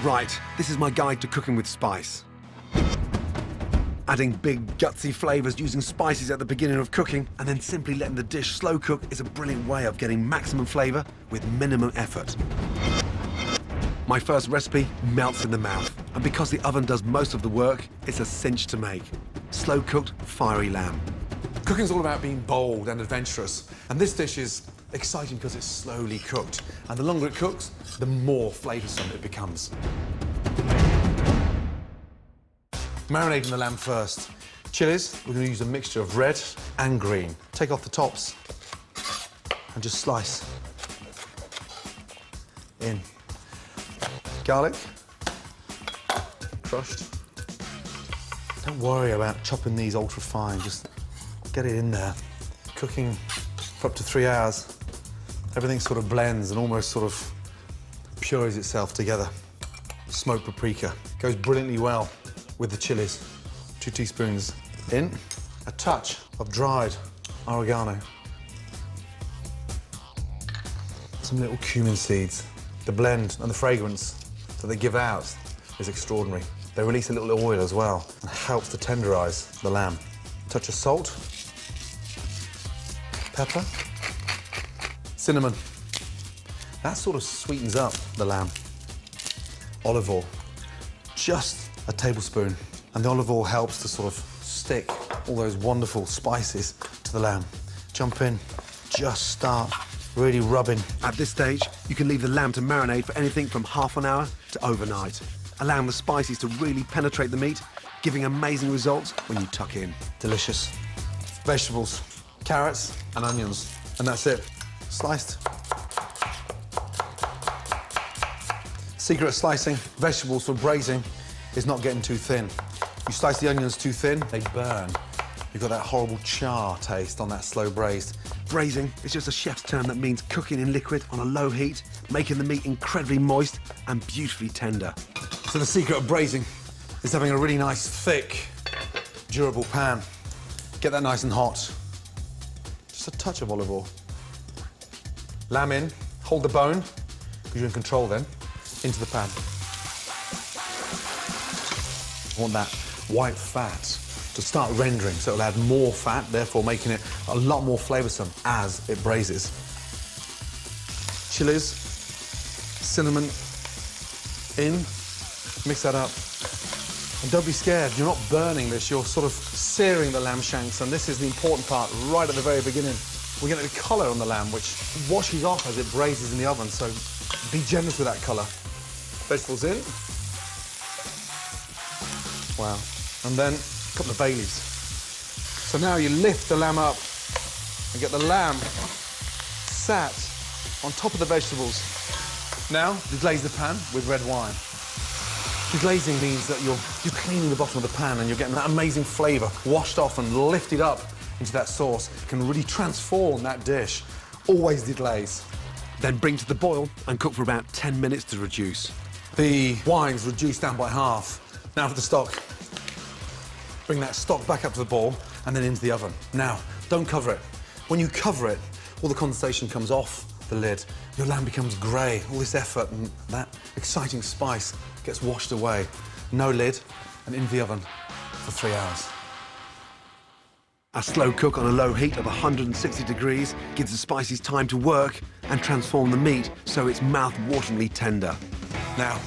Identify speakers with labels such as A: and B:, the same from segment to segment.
A: Right, this is my guide to cooking with spice. Adding big, gutsy flavours using spices at the beginning of cooking and then simply letting the dish slow cook is a brilliant way of getting maximum flavour with minimum effort. My first recipe melts in the mouth, and because the oven does most of the work, it's a cinch to make. Slow-cooked, fiery lamb.
B: Cooking's all about being bold and adventurous, and this dish is exciting because it's slowly cooked, and the longer it cooks, the more flavoursome it becomes. Marinating the lamb first. Chilies, we're going to use a mixture of red and green. Take off the tops and just slice in. Garlic, crushed. Don't worry about chopping these ultra fine, just get it in there. Cooking for up to 3 hours, everything sort of blends and almost sort of purees itself together. Smoked paprika goes brilliantly well with the chilies. 2 teaspoons in. A touch of dried oregano. Some little cumin seeds. The blend and the fragrance that they give out is extraordinary. They release a little oil as well and helps to tenderize the lamb. Touch of salt, pepper, cinnamon. That sort of sweetens up the lamb. Olive oil, just a tablespoon. And the olive oil helps to sort of stick all those wonderful spices to the lamb. Jump in, just start really rubbing.
A: At this stage, you can leave the lamb to marinate for anything from half an hour to overnight, allowing the spices to really penetrate the meat, giving amazing results when you tuck in.
B: Delicious. Vegetables, carrots and onions, and that's it. Sliced. Secret of slicing vegetables for braising is not getting too thin. You slice the onions too thin, they burn. You've got that horrible char taste on that slow braised.
A: Braising is just a chef's term that means cooking in liquid on a low heat, making the meat incredibly moist and beautifully tender.
B: So the secret of braising is having a really nice, thick, durable pan. Get that nice and hot. Just a touch of olive oil. Lamb in, hold the bone, because you're in control then, into the pan. I want that white fat to start rendering, so it'll add more fat, therefore making it a lot more flavoursome as it braises. Chilies, cinnamon in, mix that up. And don't be scared, you're not burning this, you're sort of searing the lamb shanks, and this is the important part right at the very beginning. We're getting the colour on the lamb, which washes off as it braises in the oven, so be generous with that colour. Vegetables in. Wow. And then a couple of bay leaves. So now you lift the lamb up and get the lamb sat on top of the vegetables. Now, deglaze the pan with red wine. Deglazing means that you're cleaning the bottom of the pan and you're getting that amazing flavour washed off and lifted up into that sauce. It can really transform that dish. Always deglaze.
A: Then bring to the boil and cook for about 10 minutes to reduce.
B: The wine's reduced down by half. Now for the stock. Bring that stock back up to the boil and then into the oven. Now, don't cover it. When you cover it, all the condensation comes off the lid. Your lamb becomes grey. All this effort and that exciting spice gets washed away. No lid and into the oven for 3 hours.
A: A slow cook on a low heat of 160 degrees gives the spices time to work and transform the meat so it's mouth-wateringly tender.
B: Now,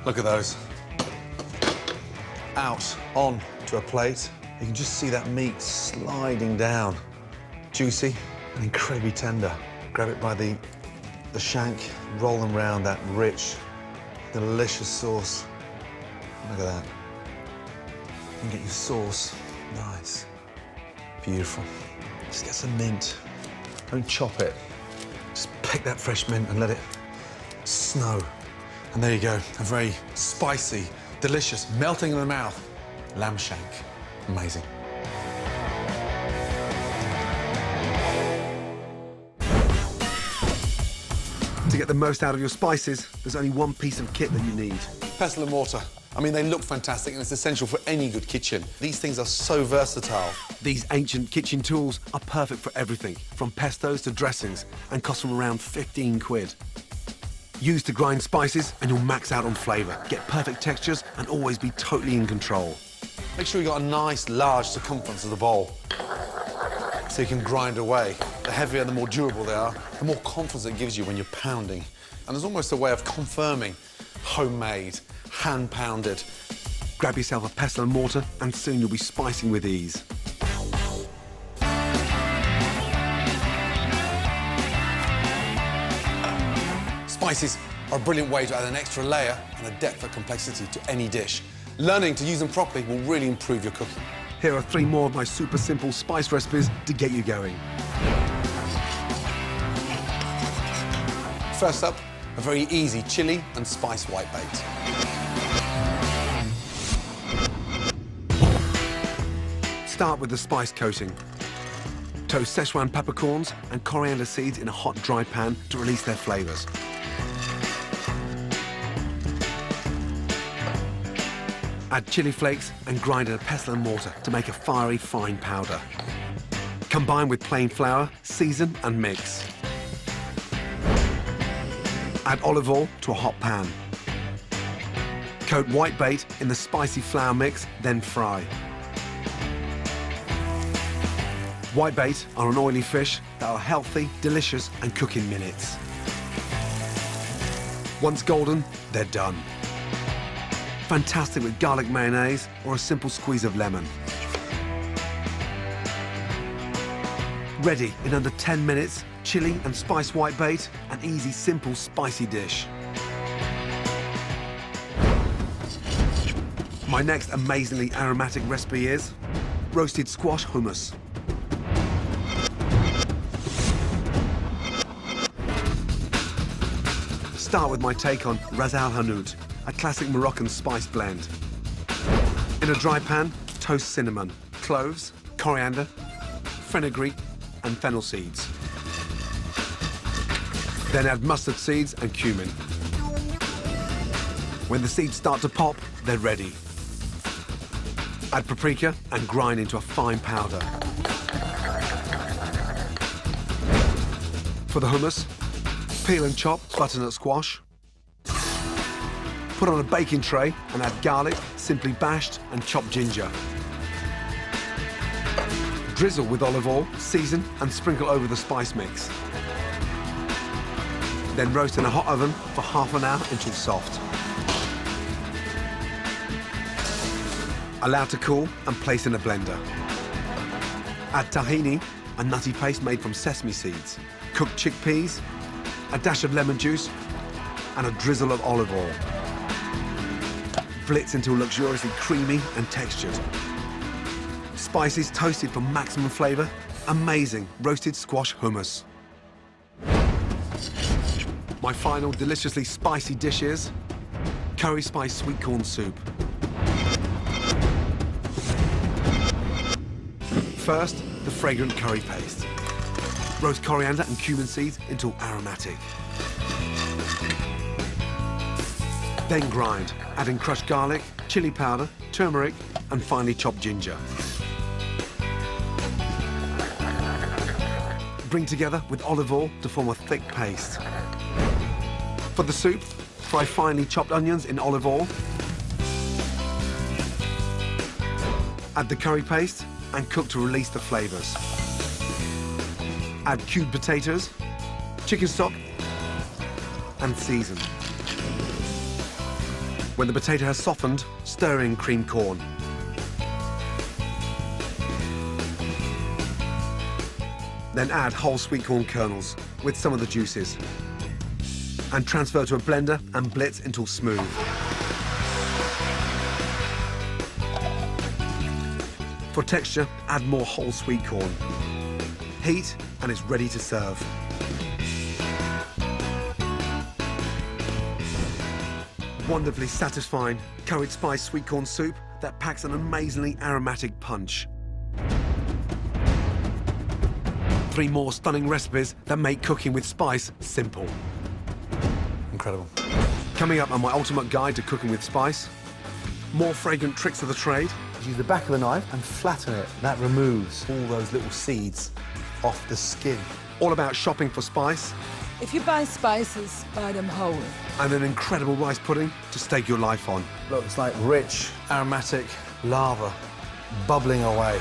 B: look at those. Out, on to a plate. You can just see that meat sliding down. Juicy and incredibly tender. Grab it by the shank, roll them around that rich, delicious sauce. Look at that. You can get your sauce. Nice. Beautiful. Just get some mint. Don't chop it. Just pick that fresh mint and let it snow. And there you go, a very spicy, delicious, melting in the mouth lamb shank. Amazing.
A: To get the most out of your spices, there's only one piece of kit that you need.
B: Pestle and mortar. I mean, they look fantastic and it's essential for any good kitchen. These things are so versatile.
A: These ancient kitchen tools are perfect for everything, from pestos to dressings, and cost them around 15 quid. Use to grind spices and you'll max out on flavour, get perfect textures and always be totally in control.
B: Make sure you've got a nice, large circumference of the bowl so you can grind away. The heavier, the more durable they are, the more confidence it gives you when you're pounding. And there's almost a way of confirming homemade, hand-pounded.
A: Grab yourself a pestle and mortar and soon you'll be spicing with ease.
B: Spices are a brilliant way to add an extra layer and a depth of complexity to any dish. Learning to use them properly will really improve your cooking.
A: Here are 3 more of my super simple spice recipes to get you going.
B: First up, a very easy chili and spice whitebait.
A: Start with the spice coating. Toast Szechuan peppercorns and coriander seeds in a hot, dry pan to release their flavours. Add chili flakes and grind in a pestle and mortar to make a fiery, fine powder. Combine with plain flour, season and mix. Add olive oil to a hot pan. Coat whitebait in the spicy flour mix, then fry. Whitebait are an oily fish that are healthy, delicious and cook in minutes. Once golden, they're done. Fantastic with garlic mayonnaise or a simple squeeze of lemon. Ready in under 10 minutes, chili and spice whitebait, an easy, simple, spicy dish. My next amazingly aromatic recipe is roasted squash hummus. Start with my take on Ras al Hanout, a classic Moroccan spice blend. In a dry pan, toast cinnamon, cloves, coriander, fenugreek and fennel seeds. Then add mustard seeds and cumin. When the seeds start to pop, they're ready. Add paprika and grind into a fine powder. For the hummus, peel and chop butternut squash. Put on a baking tray and add garlic, simply bashed, and chopped ginger. Drizzle with olive oil, season, and sprinkle over the spice mix. Then roast in a hot oven for half an hour until soft. Allow to cool and place in a blender. Add tahini, a nutty paste made from sesame seeds, cooked chickpeas, a dash of lemon juice, and a drizzle of olive oil. Blitz until luxuriously creamy and textured. Spices toasted for maximum flavour. Amazing roasted squash hummus. My final deliciously spicy dish is curry spice sweet corn soup. First, the fragrant curry paste. Roast coriander and cumin seeds until aromatic. Then grind, adding crushed garlic, chili powder, turmeric, and finely chopped ginger. Bring together with olive oil to form a thick paste. For the soup, fry finely chopped onions in olive oil. Add the curry paste and cook to release the flavours. Add cubed potatoes, chicken stock, and season. When the potato has softened, stir in creamed corn. Then add whole sweet corn kernels with some of the juices. And transfer to a blender and blitz until smooth. For texture, add more whole sweet corn. Heat and it's ready to serve. Wonderfully satisfying curried spice sweet corn soup that packs an amazingly aromatic punch. 3 more stunning recipes that make cooking with spice simple.
B: Incredible.
A: Coming up on my ultimate guide to cooking with spice, more fragrant tricks of the trade.
B: Use the back of the knife and flatten it. That removes all those little seeds off the skin.
A: All about shopping for spice
C: If you buy spices, buy them whole.
A: And an incredible rice pudding to stake your life on.
B: Look, it's like rich, aromatic lava bubbling away.